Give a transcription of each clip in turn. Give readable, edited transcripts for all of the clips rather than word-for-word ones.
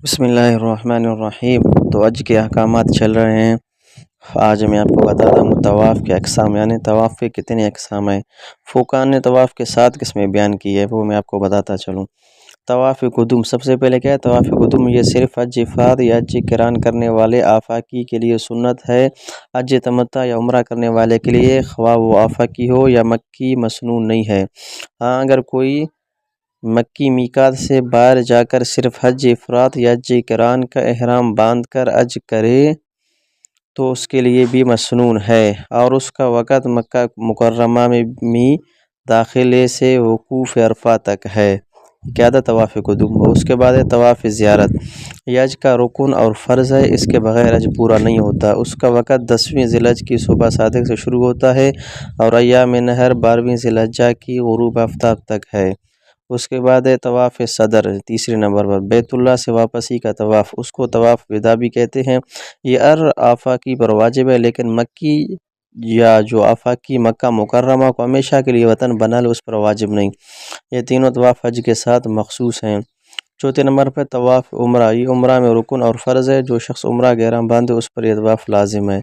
بسم اللہ الرحمن الرحیم۔ تو آج کے احکامات چل رہے ہیں۔ آج میں آپ کو بتاتا ہوں طواف کے اقسام، یعنی طواف کے کتنے اقسام ہیں۔ فقہاء نے طواف کے 7 قسمیں بیان کی ہے، وہ میں آپ کو بتاتا چلوں۔ طواف قدوم، سب سے پہلے کیا ہے طواف قدوم؟ یہ صرف حج افراد یا حج قران کرنے والے آفاقی کے لیے سنت ہے۔ حج تمتع یا عمرہ کرنے والے کے لیے خواہ وہ آفاقی ہو یا مکی مسنون نہیں ہے۔ ہاں، اگر کوئی مکی میقات سے باہر جا کر صرف حج افراد یا حج قران کا احرام باندھ کر حج کرے تو اس کے لیے بھی مسنون ہے، اور اس کا وقت مکہ مکرمہ میں داخلے سے وقوف عرفہ تک ہے۔ کیا تھا طواف قدوم؟ اس کے بعد ہے طواف زیارت۔ یہ حج کا رکن اور فرض ہے، اس کے بغیر حج پورا نہیں ہوتا۔ اس کا وقت 10ویں ذی الحجہ کی صبح صادق سے شروع ہوتا ہے اور ایام نحر 12ویں ذی الحجہ کی غروب آفتاب تک ہے۔ اس کے بعد ہے طواف صدر، تیسرے نمبر پر بیت اللہ سے واپسی کا طواف، اس کو طواف وداع بھی کہتے ہیں۔ یہ ہر آفاقی پر واجب ہے، لیکن مکی یا جو آفاقی مکہ مکرمہ کو ہمیشہ کے لیے وطن بنا لے اس پر واجب نہیں۔ یہ تینوں طواف حج کے ساتھ مخصوص ہیں۔ چوتھے نمبر پر طواف عمرہ، یہ عمرہ میں رکن اور فرض ہے، جو شخص عمرہ کا احرام باندھے اس پر یہ طواف لازم ہے۔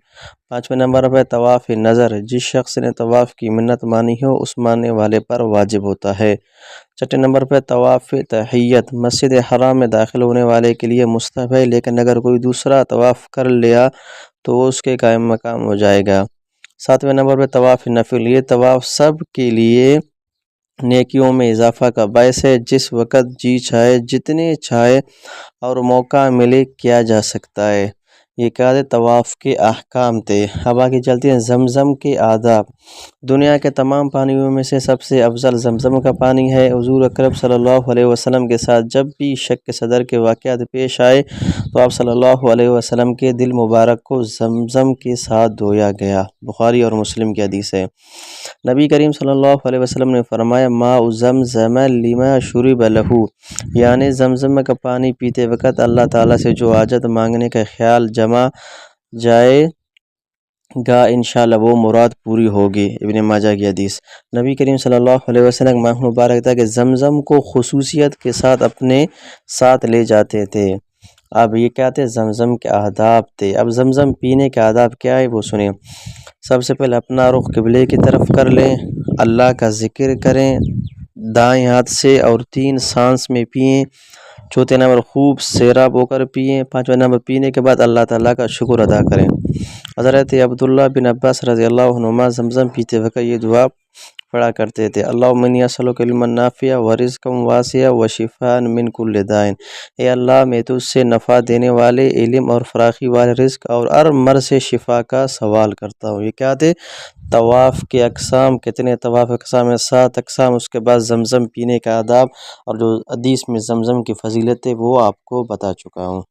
پانچویں نمبر پر طواف نظر، جس شخص نے طواف کی منت مانی ہو اس ماننے والے پر واجب ہوتا ہے۔ چھٹے نمبر پر طواف تحیت، مسجد حرام میں داخل ہونے والے کے لیے مستحب ہے، لیکن اگر کوئی دوسرا طواف کر لیا تو وہ اس کے قائم مقام ہو جائے گا۔ ساتویں نمبر پر طواف نفل، یہ طواف سب کے لیے نیکیوں میں اضافہ کا باعث ہے، جس وقت جی چاہے جتنے چاہے اور موقع ملے کیا جا سکتا ہے۔ یہ کیا ہے طواف کے احکام تھے۔ اب آگے چلتے ہیں زمزم کے آداب۔ دنیا کے تمام پانیوں میں سے سب سے افضل زمزم کا پانی ہے۔ حضور اکرم صلی اللہ علیہ وسلم کے ساتھ جب بھی شک صدر کے واقعات پیش آئے تو آپ صلی اللہ علیہ وسلم کے دل مبارک کو زمزم کے ساتھ دھویا گیا، بخاری اور مسلم کی حدیث ہے۔ نبی کریم صلی اللہ علیہ وسلم نے فرمایا ماء زمزم لما شرب لہ، یعنی زمزم کا پانی پیتے وقت اللہ تعالیٰ سے جو حاجت مانگنے کا خیال جما جائے گا انشاءاللہ وہ مراد پوری ہوگی، ابن ماجہ کی حدیث۔ نبی کریم صلی اللہ علیہ وسلم ماہ مبارک تھا کہ زمزم کو خصوصیت کے ساتھ اپنے ساتھ لے جاتے تھے۔ اب یہ کیا تھے؟ زمزم کے آداب تھے۔ اب زمزم پینے کے آداب کیا ہے وہ سنیں۔ سب سے پہلے اپنا رخ قبلے کی طرف کر لیں، اللہ کا ذکر کریں دائیں ہاتھ سے اور 3 سانس میں پئیں۔ چوتھے نمبر خوب سیراب ہو کر پئیں۔ پانچواں نمبر پینے کے بعد اللہ تعالیٰ کا شکر ادا کریں۔ حضرت عبداللہ بن عباس رضی اللہ عنہما زمزم پیتے وقت یہ دعا پڑھا کرتے تھے، اللہم انی اسألک علما نافعا ورزقا واسعا وشفاء من کل داء، اے اللہ میں تجھ سے نفع دینے والے علم اور فراخی والے رزق اور ہر مرض سے شفا کا سوال کرتا ہوں۔ یہ کیا تھے؟ طواف کے اقسام۔ کتنے طواف اقسام ہیں؟ 7 اقسام۔ اس کے بعد زمزم پینے کا آداب اور جو حدیث میں زمزم کی فضیلت ہے وہ آپ کو بتا چکا ہوں۔